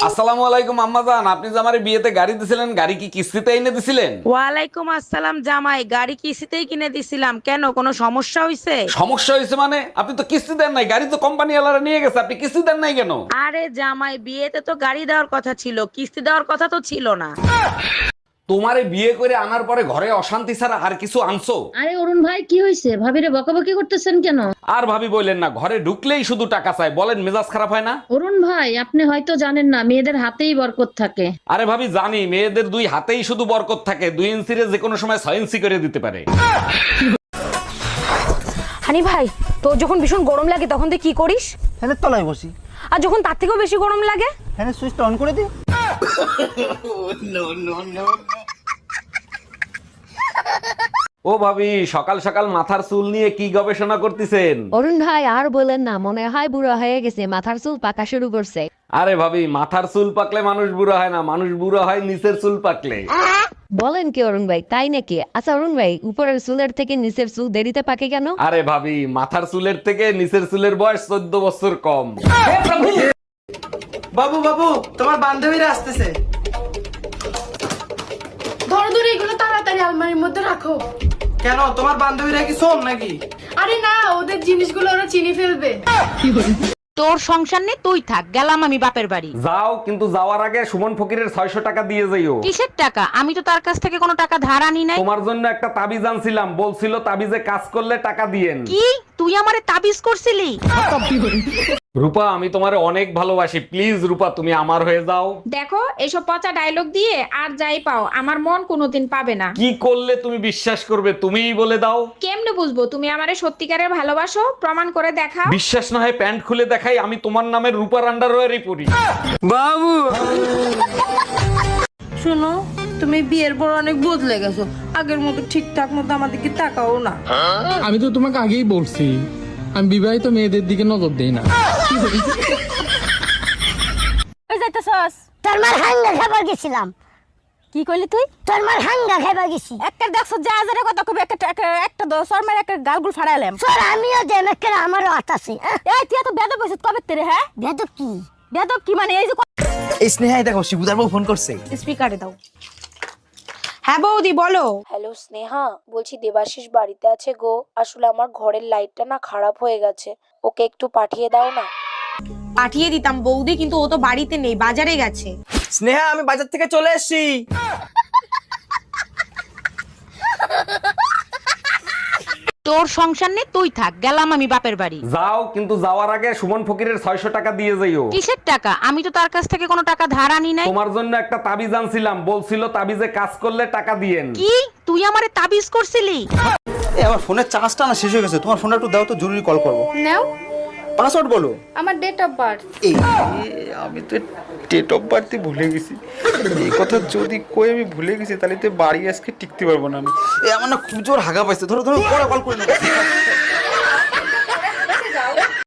আসসালামু আলাইকুম আম্মাজান, আপনি যে আমারে বিয়েতে গাড়ি দিছিলেন, গাড়ি কি কিস্তিতে এনে দিছিলেন? ওয়ালাইকুম আসসালাম জামাই, গাড়ি কিস্তিতেই কিনে দিছিলাম। কেন, কোনো সমস্যা হয়েছে? সমস্যা হয়েছে মানে? আপনি তো কিস্তি দেন নাই, গাড়ি তো কোম্পানি ওয়ালারা নিয়ে গেছে, আপনি কিস্তি দেন নাই কেন? আরে জামাই, বিয়েতে তো গাড়ি দেওয়ার কথা ছিল, কিস্তি দেওয়ার কথা তো ছিল না। তোমারে বিয়ে করে আনার পরে ঘরে অশান্তি ছাড়া আর কিছু আনছো? আরে অরুণ ভাই, কি হয়েছে? ভাবিরে বকাবকি করতেছেন কেন? আর ভাবি বললেন না, ঘরে ঢুকলেই শুধু টাকা চাই, বলেন মেজাজ খারাপ হয় না? অরুণ ভাই, আপনি হয়তো জানেন না, মেয়েদের হাতেই বরকত থাকে। আরে ভাবি জানি, মেয়েদের দুই হাতেই শুধু বরকত থাকে, 2 ইঞ্চিরে যে কোনো সময় 6 ইঞ্চি করে দিতে পারে। হানি ভাই, তোর যখন ভীষণ গরম লাগে তখন তুই কি করিস? ফ্যানের তলায় বসি। আর যখন তার থেকেও বেশি গরম লাগে? ফ্যানের সুইচটা অন করে দিই। ও ভাবি, সকাল সকাল মাথার চুল নিয়ে কি গবেষণা করতেছেন? অরুণ ভাই আর বলেন না, মনে হয় বুড়ো হয়ে গেছে, মাথার চুল পাকা শুরু করছে। আরে ভাবি, মাথার চুল পাকলে মানুষ বুড়ো হয় না, মানুষ বুড়ো হয় নিচের চুল পাকলে। বলেন কি অরুণ ভাই, তাই নাকি? আচ্ছা অরুণ ভাই, উপরের চুলের থেকে নিচের চুল দেরিতে পাকে কেন? আরে ভাবি, মাথার চুলের থেকে নিচের চুলের বয়স 14 বছর কম। বাবু বাবু, তোমার বান্ধবীরা আসতেছে। ধরো ধরো, এগুলো তাড়াতাড়ি আলমারির মধ্যে রাখো। কেন, তোমার বান্ধবীরা কি শোন নাকি? আরে না, ওদের জিনিসগুলো ওরা চিনি ফেলবে। তোর সংসার নেই, তুই থাক, গেলাম আমি বাপের বাড়ি। যাও, কিন্তু যাওয়ার আগে সুমন ফকিরের 600 টাকা দিয়ে যাইও। কিসের টাকা? আমি তো তার কাছ থেকে কোনো টাকা ধার আনি নাই। তোমার জন্য একটা তাবিজ আনছিলাম, বলছিল তাবিজে কাজ করলে টাকা দিয়েন। কি, তুই আমারে তাবিজ করছিলি? রূপা, আমি তোমারে অনেক ভালোবাসি, প্লিজ রূপা তুমি আমার হয়ে যাও। দেখো, এসব পচা ডায়লগ দিয়ে আর যাই পাও, আমার মন কোনোদিন পাবে না। কি করলে তুমি বিশ্বাস করবে, তুমিই বলে দাও। কেমনে বুঝবো তুমি আমারে সত্যিকারের ভালোবাসো? প্রমাণ করে দেখাও। বিশ্বাস না হয় প্যান্ট খুলে দেখাই, আমি তোমার নামে রূপার আন্ডারওয়্যারই পরি। বাবু, শোনো, তুমি বিয়ের পর অনেক বদলে গেছো, আগের মতো ঠিকঠাক মতো আমাদেরকে তাকাও না। আমি তো তোমাকে আগেই বলছি, আমি বিবাহিত মেয়েদের দিকে নজর দেই না। ওই যাইতেছস? তোর মার হাঙ্গা খাবার গেছিলাম। কি কইলি তুই? তোর মার হাঙ্গা খাবার গেছি। একটা দেখছ যা যারে কথা কবি, একটা দশর মার একটা গালগুল ফাড়াইলাম। তোর আমিও দেন, একটা আমারও আতাছে। এই তুই এত বেদব হইছিস কবে তেরে? হ্যাঁ, বেদব কি? বেদব কি মানে? এই যে এই স্নেহাই দেখো, শিবুদার বউ ফোন করছে। স্পিকারে দাও। হ্যাঁ বৌদি, বলো। হ্যালো স্নেহা, বলছি দেবাশিস বাড়িতে আছে গো। আসলে আমার ঘরের লাইটটা না খারাপ হয়ে গেছে, ওকে একটু পাঠিয়ে দাও না। পাঠিয়ে দিতাম বৌদি, কিন্তু ও তো বাড়িতে নেই, বাজারে গেছে। স্নেহা, আমি বাজার থেকে চলে এসেছি। তোর সংসার নেই, তুই থাক, গেলাম আমি বাপের বাড়ি। যাও, কিন্তু যাওয়ার আগে সুমন ফকিরের 600 টাকা দিয়ে যাইও। কিসের টাকা? আমি তো তার কাছ থেকে কোনো টাকা ধার আনি নাই। তোমার জন্য একটা তাবিজ আনছিলাম, বলছিল তাবিজে কাজ করলে টাকা দিয়েন। কি, তুই আমারে তাবিজ করছিলি? এই আমার ফোনের চার্জটা না শেষ হয়ে গেছে, তোমার ফোনটা একটু দাও তো, জরুরি কল করবো। নাও, পাসওয়ার্ড বলো। আমার ডেট অফ বার্থ। এই আমি তো ডেট অফ বার্থই ভুলে গেছি। এই কথা যদি কই আমি ভুলে গেছি, তাহলে তো বাড়ি আজকে টিকতে পারবো না আমি। এই আমার না খুব জোর হাগা পাইছে, ধরো ধরো, পরে কল করে নেবো।